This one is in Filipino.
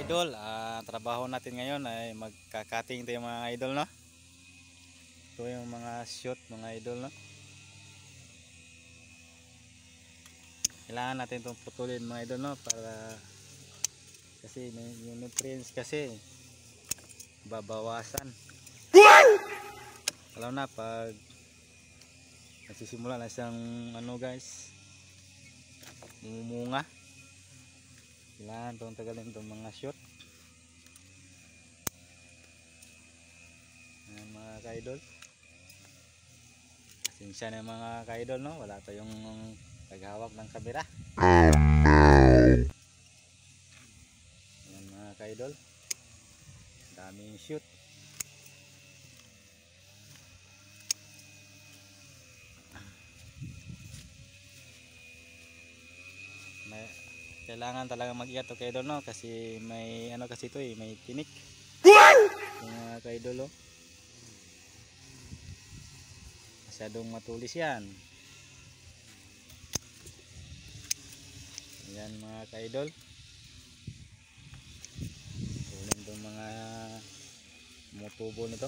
idol, trabaho natin ngayon ay magka-cutting tayo mga idol, no? Ito yung mga shoot mga idol, no? Kailangan natin itong putulin mga idol, no? Para kasi yung nutrients kasi babawasan. Alam na pag nagsisimula na siyang guys, mumunga. Kailangan itong tagalin itong mga shoot. Ayan mga ka-idol. Pasensya na mga ka-idol, no? Wala tayong paghawak ng kamera. Ayan mga ka-idol. Daming shoot. Kailangan talaga mag-iat to ka-idol, no? Kasi may kasi ito may tinik. Mga ka-idol, oh. Masyadong matulis yan. Ayan mga ka-idol. Tulad itong mga mutubo nito.